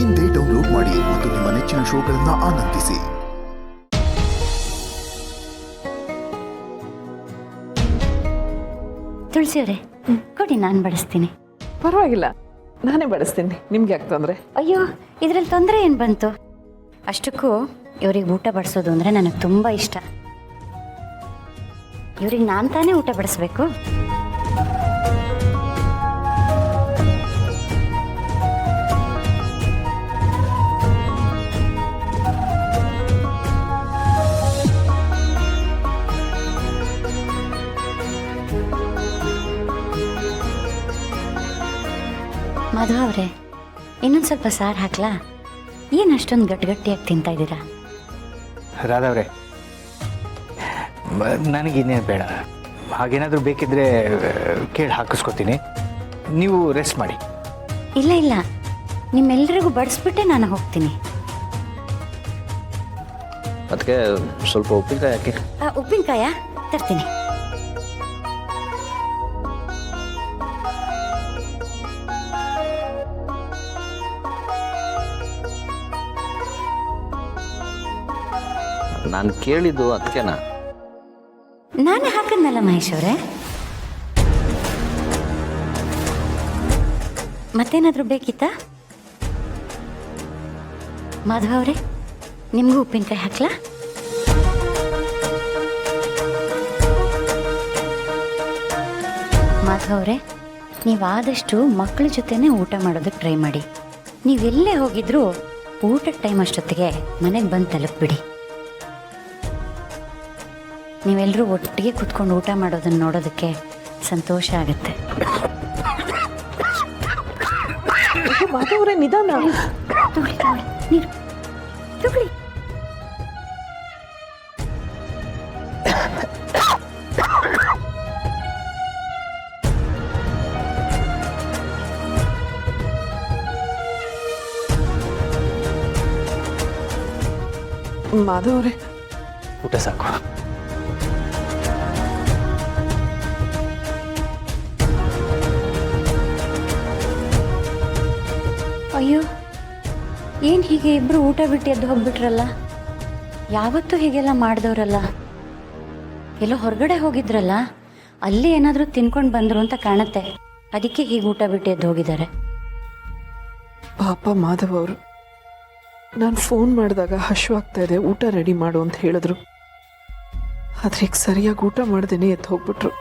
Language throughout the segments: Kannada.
ಇಂದೇ ಡೌನ್ಲೋಡ್ ಮಾಡಿ ಮತ್ತು ನಿಮ್ಮ ನೆಚ್ಚಿನ ಶೋಗಳನ್ನು ಆನಂದಿಸಿ. ತುಳಸಿಯವರೇ, ಕೊಡಿ, ನಾನು ಬಡಿಸ್ತೀನಿ. ಪರವಾಗಿಲ್ಲ, ನಾನೇ ಬಡಿಸ್ತೀನಿ. ನಿಮ್ಗೆ ಯಾಕೆ ತೊಂದರೆ? ಅಯ್ಯೋ, ಇದರಲ್ಲಿ ತೊಂದರೆ ಏನು ಬಂತು? ಅಷ್ಟಕ್ಕೂ ಇವ್ರಿಗೆ ಊಟ ಬಡಿಸೋದು ಅಂದರೆ ನನಗೆ ತುಂಬ ಇಷ್ಟ. ಇವ್ರಿಗೆ ನಾನು ತಾನೇ ಊಟ ಬಡಿಸ್ಬೇಕು. ಮಾಧವ ಅವರೇ, ಇನ್ನೊಂದು ಸ್ವಲ್ಪ ಸಾರು ಹಾಕ್ಲಾ? ಏನು ಅಷ್ಟೊಂದು ಗಟ್ಟಿಯಾಗಿ ತಿಂತಾ ಇದ್ದೀರಾ? ರಾಧವ್ರೆ, ನನಗಿನ್ನೇನು ಬೇಡ. ಹಾಗೇನಾದರೂ ಬೇಕಿದ್ರೆ ಕೇಳಿ ಹಾಕಿಸ್ಕೊತೀನಿ. ನೀವು ರೆಸ್ಟ್ ಮಾಡಿ. ಇಲ್ಲ ಇಲ್ಲ, ನಿಮ್ಮೆಲ್ಲರಿಗೂ ಬಡಿಸ್ಬಿಟ್ಟೆ ನಾನು ಹೋಗ್ತೀನಿ. ಅದಕ್ಕೆ ಸ್ವಲ್ಪ ಉಪ್ಪಿನಕಾಯಿ ಹಾಕಿ. ಉಪ್ಪಿನಕಾಯ ತರ್ತೀನಿ. ನಾನು ಕೇಳಿದ್ದು ಅದಕ್ಕೆನಾ? ನಾನೇ ಹಾಕದ್ನಲ್ಲ ಮಹೇಶ್ ಅವರೇ. ಮತ್ತೇನಾದರೂ ಬೇಕಿತ್ತಾ? ಮಾಧವ ಅವರೇ, ನಿಮಗೂ ಉಪ್ಪಿನಕಾಯಿ ಹಾಕ್ಲಾ? ಮಾಧವ ಅವರೇ, ನೀವು ಆದಷ್ಟು ಮಕ್ಕಳ ಜೊತೆನೇ ಊಟ ಮಾಡೋದಕ್ಕೆ ಟ್ರೈ ಮಾಡಿ. ನೀವೆಲ್ಲೇ ಹೋಗಿದ್ರೂ ಊಟದ ಟೈಮ್ ಅಷ್ಟೊತ್ತಿಗೆ ಮನೆಗೆ ಬಂದು ತಲುಪಿಬಿಡಿ. ನೀವೆಲ್ಲರೂ ಒಟ್ಟಿಗೆ ಕೂತ್ಕೊಂಡು ಊಟ ಮಾಡೋದನ್ನು ನೋಡೋದಕ್ಕೆ ಸಂತೋಷ ಆಗುತ್ತೆ. ಮಾಧವರೇ, ನಿಧಾನ. ತಗೊಳ್ಳಿ ತಗೊಳ್ಳಿ, ನೀರು ತಗೊಳ್ಳಿ. ಮಾಧವರೇ, ಊಟ ಸಾಕು. ಅಯ್ಯೋ, ಏನು ಹೀಗೆ ಇಬ್ಬರು ಊಟ ಬಿಟ್ಟು ಎದ್ದು ಹೋಗ್ಬಿಟ್ರಲ್ಲ? ಯಾವತ್ತೂ ಹೀಗೆಲ್ಲ ಮಾಡಿದವರಲ್ಲ. ಎಲ್ಲೋ ಹೊರಗಡೆ ಹೋಗಿದ್ರಲ್ಲ, ಅಲ್ಲಿ ಏನಾದರೂ ತಿನ್ಕೊಂಡು ಬಂದರು ಅಂತ ಕಾಣುತ್ತೆ. ಅದಕ್ಕೆ ಹೀಗೆ ಊಟ ಬಿಟ್ಟು ಎದ್ದು ಹೋಗಿದ್ದಾರೆ. ಪಾಪ ಮಾಧವ್ ಅವರು. ನಾನು ಫೋನ್ ಮಾಡಿದಾಗ ಹಶ್ವಾಗ್ತಾ ಇದೆ, ಊಟ ರೆಡಿ ಮಾಡು ಅಂತ ಹೇಳಿದ್ರು. ಆದ್ರೆ ಈಗ ಸರಿಯಾಗಿ ಊಟ ಮಾಡ್ದೇನೆ ಎದ್ದು ಹೋಗ್ಬಿಟ್ರು.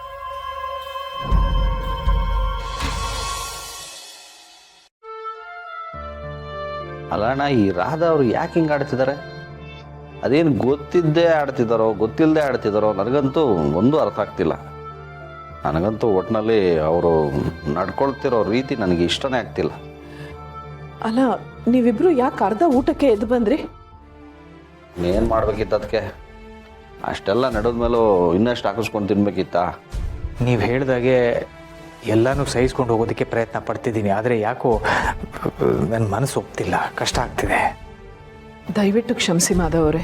ಅಲ್ಲಣ್ಣ, ಈ ರಾಧಾ ಅವರು ಯಾಕೆ ಹಿಂಗೆ ಆಡ್ತಿದ್ದಾರೆ? ಅದೇನು ಗೊತ್ತಿದ್ದೇ ಆಡ್ತಿದ್ದಾರೋ ಗೊತ್ತಿಲ್ಲದೆ ಆಡ್ತಿದ್ದಾರೋ ನನಗಂತೂ ಒಂದು ಅರ್ಥ ಆಗ್ತಿಲ್ಲ. ನನಗಂತೂ ಒಟ್ಟಿನಲ್ಲಿ ಅವರು ನಡ್ಕೊಳ್ತಿರೋ ರೀತಿ ನನಗೆ ಇಷ್ಟನೇ ಆಗ್ತಿಲ್ಲ. ಅಲ್ಲ, ನೀವಿಬ್ರು ಯಾಕೆ ಅರ್ಧ ಊಟಕ್ಕೆ ಎದ್ದು ಬಂದ್ರಿ? ಏನು ಮಾಡ್ಬೇಕಿತ್ತು ಅದಕ್ಕೆ? ಅಷ್ಟೆಲ್ಲ ನಡೆದ ಮೇಲೂ ಇನ್ನಷ್ಟು ಹಾಕಿಸ್ಕೊಂಡು ತಿನ್ಬೇಕಿತ್ತಾ? ನೀವು ಹೇಳಿದಾಗೆ ಎಲ್ಲನೂ ಸಹಿಸ್ಕೊಂಡು ಹೋಗೋದಕ್ಕೆ ಪ್ರಯತ್ನ ಪಡ್ತಿದ್ದೀನಿ. ಆದರೆ ಯಾಕೋ ನನ್ನ ಮನಸ್ಸು ಒಪ್ತಿಲ್ಲ, ಕಷ್ಟ ಆಗ್ತಿದೆ. ದಯವಿಟ್ಟು ಕ್ಷಮಿಸಿ ಮಾಧವ್ ಅವರೇ.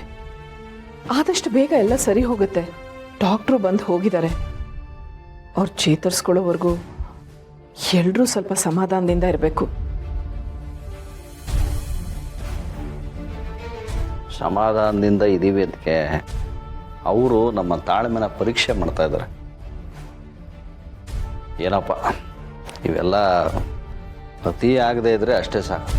ಆದಷ್ಟು ಬೇಗ ಎಲ್ಲ ಸರಿ ಹೋಗುತ್ತೆ. ಡಾಕ್ಟ್ರು ಬಂದು ಹೋಗಿದ್ದಾರೆ. ಅವ್ರು ಚೇತರಿಸ್ಕೊಳ್ಳೋವರೆಗೂ ಎಲ್ಲರೂ ಸ್ವಲ್ಪ ಸಮಾಧಾನದಿಂದ ಇರಬೇಕು. ಸಮಾಧಾನದಿಂದ ಇದ್ದೀವಿ ಅದಕ್ಕೆ ಅವರು ನಮ್ಮ ತಾಳ್ಮೆನ ಪರೀಕ್ಷೆ ಮಾಡ್ತಾ ಇದ್ದಾರೆ. ಏನಪ್ಪ, ಇವೆಲ್ಲ ಅತಿ ಆಗದೆ ಇದ್ರೆ ಅಷ್ಟೇ ಸಾಕು.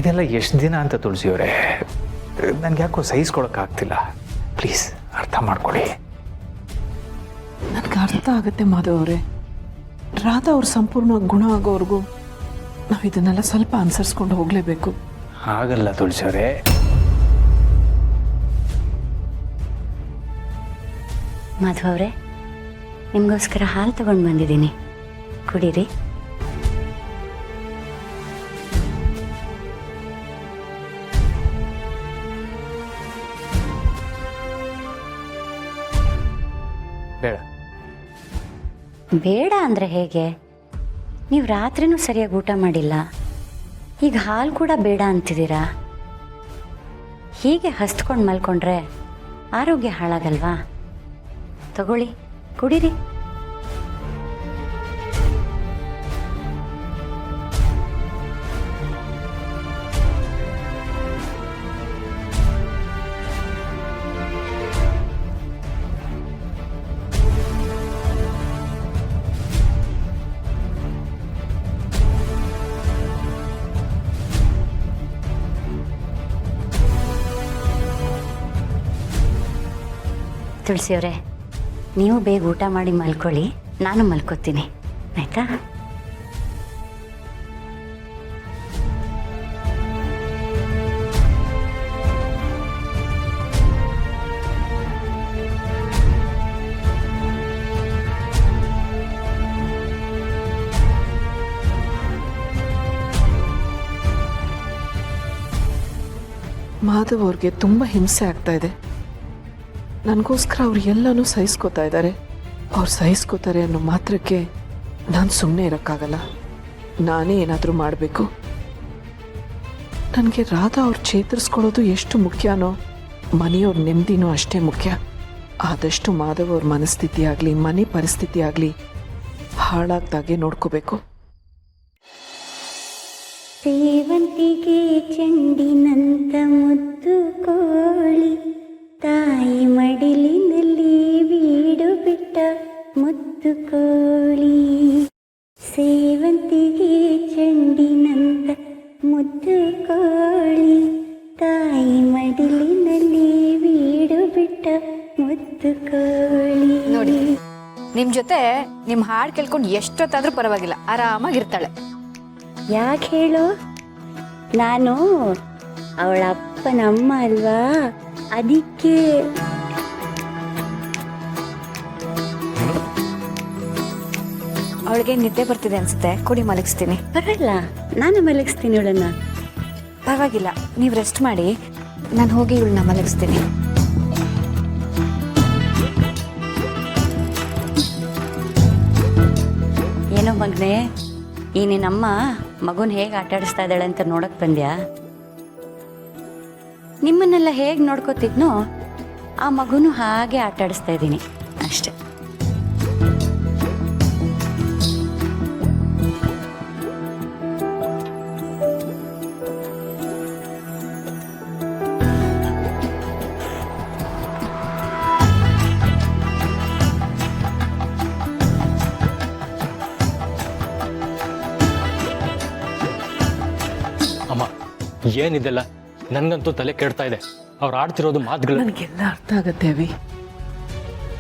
ಇದೆಲ್ಲ ಎಷ್ಟು ದಿನ ಅಂತ ತುಳಸಿಯವರೇ? ನನಗೆ ಯಾಕೋ ಸಹಿಸ್ಕೊಳಕ್ಕಾಗ್ತಿಲ್ಲ. ಪ್ಲೀಸ್ ಅರ್ಥ ಮಾಡ್ಕೊಳ್ಳಿ. ನನಗೆ ಅರ್ಥ ಆಗುತ್ತೆ ಮಾಧವ್ ಅವರೇ. ರಾಧಾ ಅವ್ರು ಸಂಪೂರ್ಣವಾಗಿ ಗುಣ ಆಗೋವರೆಗೂ ನಾವು ಇದನ್ನೆಲ್ಲ ಸ್ವಲ್ಪ ಅನುಸರಿಸ್ಕೊಂಡು ಹೋಗಲೇಬೇಕು. ಹಾಗಲ್ಲ ತುಳಸಿಯವರೇ. ಮಾಧವ ಅವರೇ, ನಿಮಗೋಸ್ಕರ ಹಾಲು ತಗೊಂಡು ಬಂದಿದ್ದೀನಿ, ಕುಡೀರಿ. ಬೇಡ. ಬೇಡ ಅಂದರೆ ಹೇಗೆ? ನೀವು ರಾತ್ರಿನೂ ಸರಿಯಾಗಿ ಊಟ ಮಾಡಿಲ್ಲ, ಈಗ ಹಾಲು ಕೂಡ ಬೇಡ ಅಂತಿದ್ದೀರಾ. ಹೀಗೆ ಹಸ್ತ್ಕೊಂಡು ಮಲ್ಕೊಂಡ್ರೆ ಆರೋಗ್ಯ ಹಾಳಾಗಲ್ವಾ? ತಗೊಳ್ಳಿ, ಕುಡೀರಿ. ತುಳಸಿಯವರೇ, ನೀವು ಬೇಗ ಊಟ ಮಾಡಿ ಮಲ್ಕೊಳ್ಳಿ, ನಾನು ಮಲ್ಕೋತೀನಿ, ಆಯಿತಾ? ಮಾಧವ್ ಅವ್ರಿಗೆ ತುಂಬ ಹಿಂಸೆ ಆಗ್ತಾ ಇದೆ. ನನಗೋಸ್ಕರ ಅವ್ರು ಎಲ್ಲನೂ ಸಹಿಸ್ಕೋತಾ ಇದ್ದಾರೆ. ಅವ್ರು ಸಹಿಸ್ಕೋತಾರೆ ಅನ್ನೋ ಮಾತ್ರಕ್ಕೆ ನಾನು ಸುಮ್ಮನೆ ಇರೋಕ್ಕಾಗಲ್ಲ. ನಾನೇ ಏನಾದರೂ ಮಾಡಬೇಕು. ನನಗೆ ರಾಧಾ ಅವ್ರು ಚೇತರಿಸ್ಕೊಳ್ಳೋದು ಎಷ್ಟು ಮುಖ್ಯನೋ ಮನೆಯವ್ರ ನೆಮ್ಮದಿನೂ ಅಷ್ಟೇ ಮುಖ್ಯ. ಆದಷ್ಟು ಮಾಧವ್ ಅವ್ರ ಮನಸ್ಥಿತಿ ಆಗಲಿ ಮನೆ ಪರಿಸ್ಥಿತಿ ಆಗಲಿ ಹಾಳಾಗ್ದಾಗೆ ನೋಡ್ಕೋಬೇಕು. ಸೇವಂತಿಗೆ ಚೆಂಡಿನಂತ ಮುದ್ದು ಕೋಳಿ, ತಾಯಿ ಮಡಿಲಿನಲ್ಲಿ ಬೀಡು ಬಿಟ್ಟ ಮುದ್ದು ಕೋಳಿ. ಸೇವಂತಿಗೆ ಚೆಂಡಿನಂತ ಮುದ್ದು ಕೋಳಿ, ತಾಯಿ ಮಡಿಲಿನಲ್ಲಿ ಬೀಡು ಬಿಟ್ಟ ಮುದ್ದು ಕೋಳಿ. ನೋಡಿ, ನಿಮ್ ಜೊತೆ ನಿಮ್ ಹಾಡು ಕೇಳ್ಕೊಂಡು ಎಷ್ಟೊತ್ತಾದ್ರೂ ಪರವಾಗಿಲ್ಲ, ಆರಾಮಾಗಿರ್ತಾಳೆ. ಯಾಕೆ ಹೇಳು? ನಾನು ಅವಳ ಅಪ್ಪನ ಅಮ್ಮ ಅಲ್ವಾ, ಅದಕ್ಕೆ. ಅವಳಿಗೆ ನಿದ್ದೆ ಬರ್ತಿದೆ ಅನ್ಸುತ್ತೆ, ಕುಡಿ ಮಲಗಿಸ್ತೀನಿ. ಪರವಾಗಿಲ್ಲ, ನಾನು ಮಲಗಿಸ್ತೀನಿ ಅವಳನ್ನ. ಪರವಾಗಿಲ್ಲ, ನೀವು ರೆಸ್ಟ್ ಮಾಡಿ, ನಾನು ಹೋಗಿ ಇವಳನ್ನ ಮಲಗಿಸ್ತೀನಿ. ಏನೋ ಮಗನೇ, ಈ ನಿನ್ನಮ್ಮ ಮಗುನ ಹೇಗೆ ಆಟಾಡಿಸ್ತಾ ಇದ್ದಾಳೆ ಅಂತ ನೋಡಕ್ ಬಂದ್ಯಾ? ನಿಮ್ಮನ್ನೆಲ್ಲ ಹೇಗೆ ನೋಡ್ಕೋತಿದ್ನೋ ಆ ಮಗುನು ಹಾಗೆ ಆಟಾಡಿಸ್ತಾ ಇದ್ದೀನಿ ಅಷ್ಟೆ. ಅಮ್ಮ, ಏನಿದೆಲ್ಲ? ನನಗಂತೂ ತಲೆ ಕೆಡ್ತಾ ಇದೆ. ಅವ್ರು ಆಡ್ತಿರೋದು ಮಾತುಗಳು. ನನಗೆಲ್ಲ ಅರ್ಥ ಆಗತ್ತೆ ಅವಿ.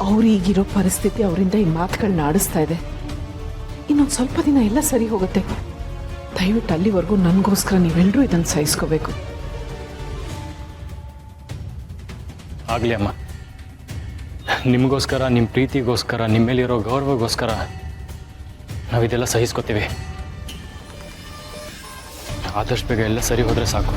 ಅವ್ರೀಗಿರೋ ಪರಿಸ್ಥಿತಿ ಅವರಿಂದ ಈ ಮಾತುಗಳನ್ನ ಆಡಿಸ್ತಾ ಇದೆ. ಇನ್ನೊಂದು ಸ್ವಲ್ಪ ದಿನ ಎಲ್ಲ ಸರಿ ಹೋಗುತ್ತೆ. ದಯವಿಟ್ಟು ಅಲ್ಲಿವರೆಗೂ ನನಗೋಸ್ಕರ ನೀವೆಲ್ಲರೂ ಇದನ್ನು ಸಹಿಸ್ಕೋಬೇಕು. ಆಗಲಿ ಅಮ್ಮ, ನಿಮಗೋಸ್ಕರ, ನಿಮ್ಮ ಪ್ರೀತಿಗೋಸ್ಕರ, ನಿಮ್ಮ ಮೇಲಿರೋ ಗೌರವಗೋಸ್ಕರ ನಾವಿದೆಲ್ಲ ಸಹಿಸ್ಕೋತೀವಿ. ಆದಷ್ಟು ಬೇಗ ಎಲ್ಲ ಸರಿ ಹೋದರೆ ಸಾಕು.